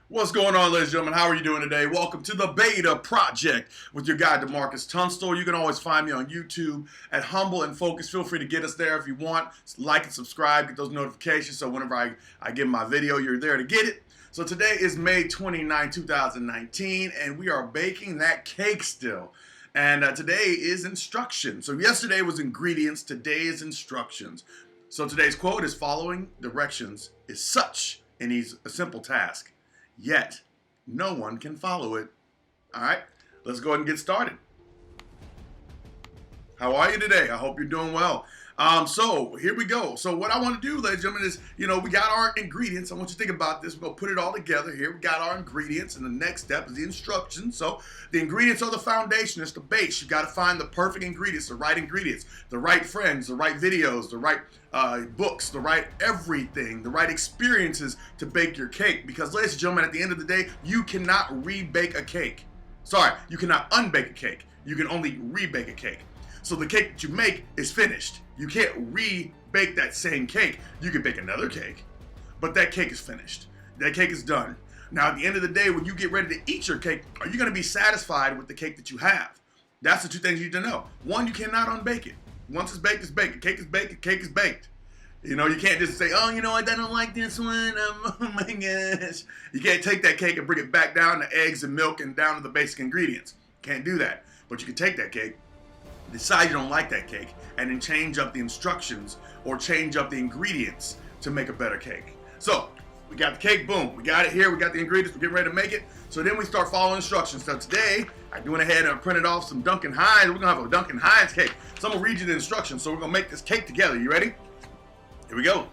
What's going on, ladies and gentlemen? How are you doing today? Welcome to the Beta Project with your guy, DeMarcus Tunstall. You can always find me on YouTube at Humble and Focus. Feel free to get us there if you want. Like and subscribe, get those notifications so whenever I get my video, you're there to get it. So today is May 29, 2019, and we are baking that cake still. And today is instructions. So yesterday was ingredients, today is instructions. So today's quote is, following directions is such a simple task, yet no one can follow it. All right, let's go ahead and get started. How are you today? I hope you're doing well. So here we go. So what I want to do, ladies and gentlemen, is, we got our ingredients. I want you to think about this. We're going to put it all together here. We got our ingredients, and the next step is the instructions. So the ingredients are the foundation. It's the base. You got to find the perfect ingredients, the right friends, the right videos, the right books, the right everything, the right experiences to bake your cake. Because, ladies and gentlemen, at the end of the day, you cannot rebake a cake. Sorry, you cannot unbake a cake. You can only rebake a cake. So the cake that you make is finished. You can't re-bake that same cake. You can bake another cake, but that cake is finished. That cake is done. Now, at the end of the day, when you get ready to eat your cake, are you going to be satisfied with the cake that you have? That's the two things you need to know. One, you cannot unbake it. Once it's baked, it's baked. The cake is baked, the cake is baked. You can't just say, oh, I don't like this one. Oh my gosh. You can't take that cake and bring it back down to eggs and milk and down to the basic ingredients. Can't do that. But you can take that cake, decide you don't like that cake, and then change up the instructions or change up the ingredients to make a better cake. So we got the cake, boom, we got it here, we got the ingredients, we're getting ready to make it. So then we start following instructions. So today I went ahead and I printed off some Duncan Hines. We're gonna have a Duncan Hines cake. So I'm gonna read you the instructions. So we're gonna make this cake together. You ready? Here we go.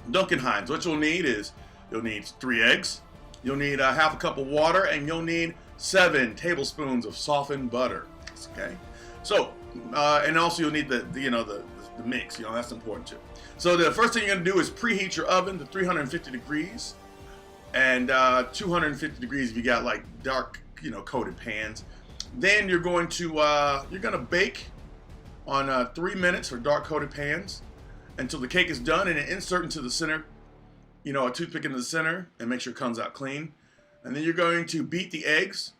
Duncan Hines, what you'll need is, you'll need 3 eggs, you'll need half a cup of water, and you'll need 7 tablespoons of softened butter. Okay, so and also you'll need the mix. That's important too. So the first thing you're gonna do is preheat your oven to 350 degrees and 250 degrees if you got like dark coated pans. Then you're going to bake on 3 minutes for dark coated pans until the cake is done, and then insert into the center, a toothpick into the center, and make sure it comes out clean. And then you're going to beat the eggs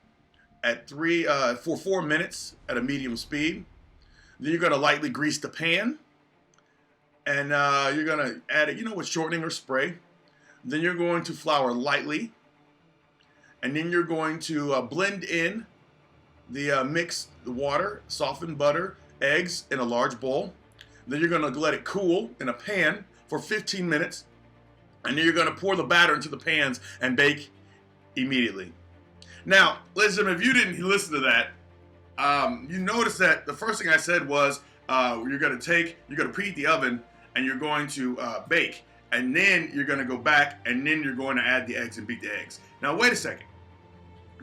at for 4 minutes at a medium speed. Then you're going to lightly grease the pan, and you're going to add it, with shortening or spray. Then you're going to flour lightly, and then you're going to blend in the mix, the water, softened butter, eggs in a large bowl. Then you're going to let it cool in a pan for 15 minutes, and then you're going to pour the batter into the pans and bake immediately. Now, ladies and gentlemen, if you didn't listen to that, you notice that the first thing I said was you're going to preheat the oven, and you're going to bake, and then you're going to go back, and then you're going to add the eggs and beat the eggs. Now, wait a second.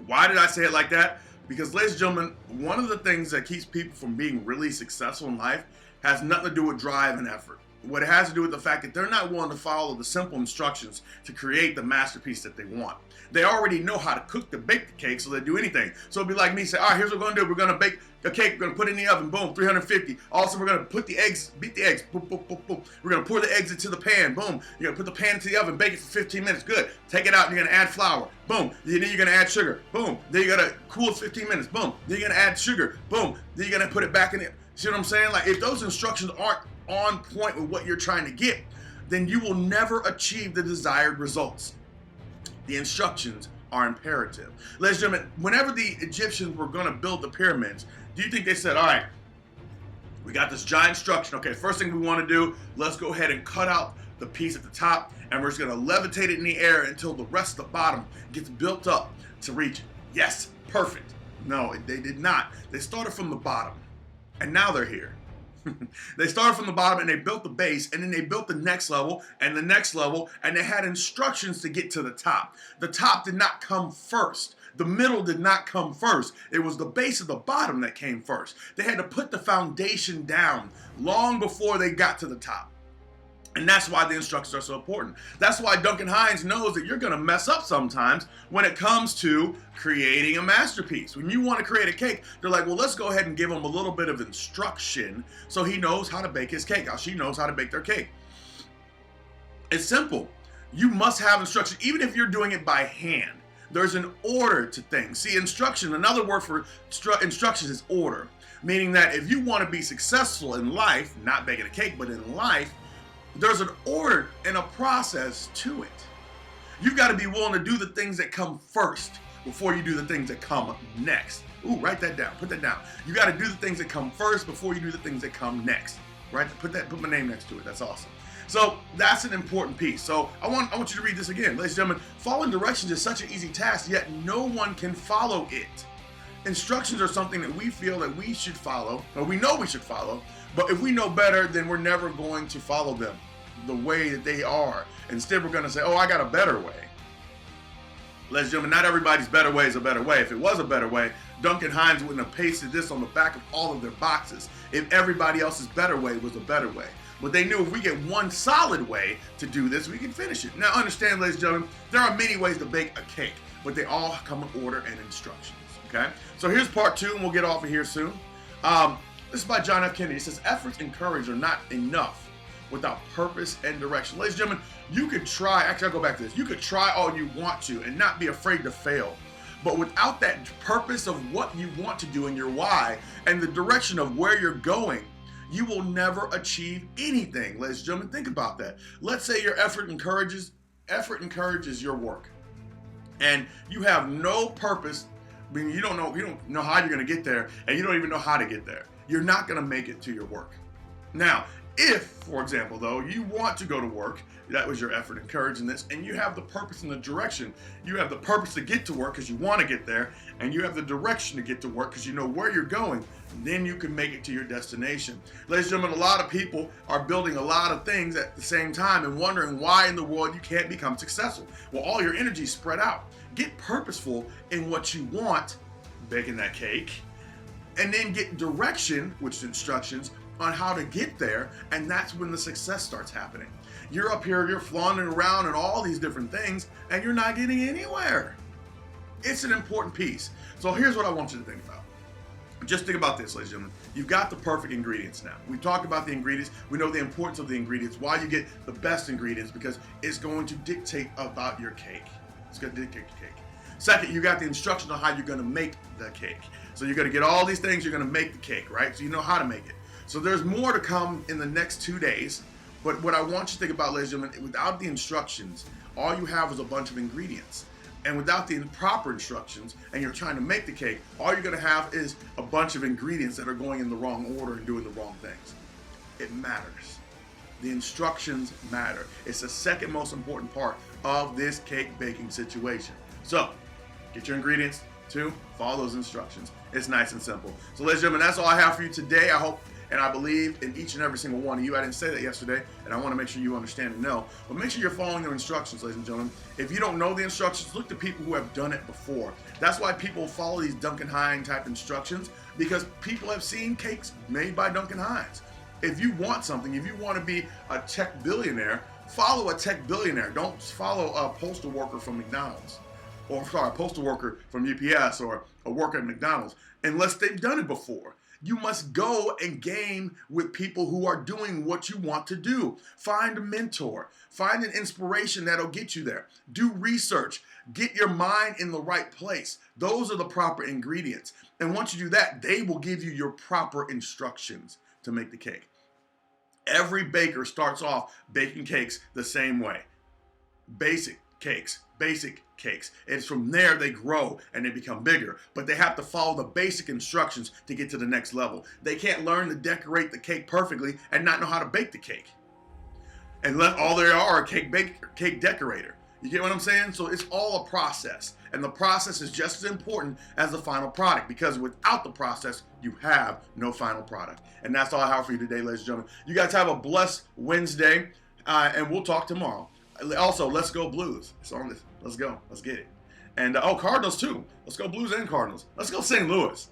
Why did I say it like that? Because, ladies and gentlemen, one of the things that keeps people from being really successful in life has nothing to do with drive and effort. What it has to do with the fact that they're not willing to follow the simple instructions to create the masterpiece that they want. They already know how to bake the cake, so they do anything. So it'd be like me saying, all right, here's what we're going to do. We're going to bake a cake. We're going to put it in the oven. Boom, 350. Also, we're going to put the eggs, beat the eggs. Boom, boom, boom, boom. We're going to pour the eggs into the pan. Boom. You're going to put the pan into the oven, bake it for 15 minutes. Good. Take it out, and you're going to add flour. Boom. Then you're going to add sugar. Boom. Then you're going to cool it 15 minutes. Boom. Then you're going to add sugar. Boom. Then you're going to put it back in it. See what I'm saying? Like, if those instructions aren't on point with what you're trying to get, then you will never achieve the desired results. The instructions are imperative. Ladies and gentlemen, whenever the Egyptians were going to build the pyramids, do you think they said, all right, we got this giant structure. Okay, first thing we want to do, let's go ahead and cut out the piece at the top, and we're just going to levitate it in the air until the rest of the bottom gets built up to reach it. Yes, perfect. No, they did not. They started from the bottom, and now they're here. They started from the bottom, and they built the base, and then they built the next level and the next level, and they had instructions to get to the top. The top did not come first. The middle did not come first. It was the base of the bottom that came first. They had to put the foundation down long before they got to the top. And that's why the instructions are so important. That's why Duncan Hines knows that you're going to mess up sometimes when it comes to creating a masterpiece. When you want to create a cake, they're like, well, let's go ahead and give him a little bit of instruction so he knows how to bake his cake, how she knows how to bake their cake. It's simple. You must have instruction, even if you're doing it by hand. There's an order to things. See, instruction, another word for instructions is order, meaning that if you want to be successful in life, not baking a cake, but in life, there's an order and a process to it. You've got to be willing to do the things that come first before you do the things that come next. Ooh, write that down. Put that down. You got to do the things that come first before you do the things that come next. Right? Put my name next to it. That's awesome. So that's an important piece. So I want you to read this again. Ladies and gentlemen, following directions is such an easy task, yet no one can follow it. Instructions are something that we feel that we should follow, or we know we should follow, but if we know better, then we're never going to follow them the way that they are. Instead, we're going to say, oh, I got a better way. Ladies and gentlemen, not everybody's better way is a better way. If it was a better way, Duncan Hines wouldn't have pasted this on the back of all of their boxes if everybody else's better way was a better way. But they knew if we get one solid way to do this, we can finish it. Now understand, ladies and gentlemen, there are many ways to bake a cake, but they all come in order and instructions, okay? So here's part 2, and we'll get off of here soon. This is by John F. Kennedy. It says, efforts and courage are not enough without purpose and direction. Ladies and gentlemen, you could try, actually I'll go back to this, you could try all you want to and not be afraid to fail. But without that purpose of what you want to do and your why and the direction of where you're going, you will never achieve anything. Ladies and gentlemen, think about that. Let's say your effort encourages your work, and you have no purpose. I mean, you don't know how you're going to get there, and you don't even know how to get there. You're not going to make it to your work. Now, if, for example, though, you want to go to work, that was your effort encouraging this, and you have the purpose and the direction. You have the purpose to get to work because you want to get there, and you have the direction to get to work because you know where you're going, then you can make it to your destination. Ladies and gentlemen, a lot of people are building a lot of things at the same time and wondering why in the world you can't become successful. Well, all your energy is spread out. Get purposeful in what you want, baking that cake, and then get direction, which is instructions, on how to get there, and that's when the success starts happening. You're up here, you're flaunting around and all these different things, and you're not getting anywhere. It's an important piece. So here's what I want you to think about. Just think about this, ladies and gentlemen. You've got the perfect ingredients now. We talked about the ingredients. We know the importance of the ingredients, why you get the best ingredients, because it's going to dictate about your cake. It's going to dictate your cake. Second, you got the instructions on how you're going to make the cake. So you're going to get all these things, you're going to make the cake, right? So you know how to make it. So there's more to come in the next 2 days. But what I want you to think about, ladies and gentlemen, without the instructions, all you have is a bunch of ingredients. And without the proper instructions, and you're trying to make the cake, all you're going to have is a bunch of ingredients that are going in the wrong order and doing the wrong things. It matters. The instructions matter. It's the second most important part of this cake baking situation. So, get your ingredients. 2, follow those instructions. It's nice and simple. So, ladies and gentlemen, that's all I have for you today. I hope and I believe in each and every single one of you. I didn't say that yesterday, and I want to make sure you understand and know. But make sure you're following the instructions, ladies and gentlemen. If you don't know the instructions, look to people who have done it before. That's why people follow these Duncan Hines type instructions, because people have seen cakes made by Duncan Hines. If you want something, if you want to be a tech billionaire, follow a tech billionaire. Don't follow a postal worker from McDonald's. Or, sorry, a postal worker from UPS or a worker at McDonald's, unless they've done it before. You must go and game with people who are doing what you want to do. Find a mentor. Find an inspiration that'll get you there. Do research. Get your mind in the right place. Those are the proper ingredients. And once you do that, they will give you your proper instructions to make the cake. Every baker starts off baking cakes the same way. Basic cakes. Basic cakes. It's from there they grow and they become bigger. But they have to follow the basic instructions to get to the next level. They can't learn to decorate the cake perfectly and not know how to bake the cake. Unless all they are a cake decorator. You get what I'm saying? So it's all a process. And the process is just as important as the final product, because without the process, you have no final product. And that's all I have for you today, ladies and gentlemen. You guys have a blessed Wednesday, and we'll talk tomorrow. Also, let's go Blues. It's on this. Let's go. Let's get it. And, Cardinals too. Let's go Blues and Cardinals. Let's go St. Louis.